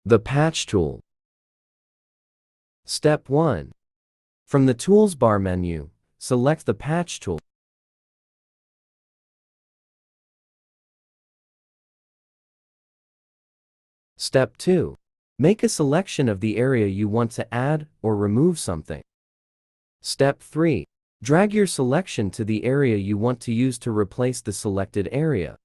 The Patch tool. Step 1. From the Tools bar menu, select the Patch tool. Step 2. Make a selection of the area you want to add or remove something. Step 3. Drag your selection to the area you want to use to replace the selected area.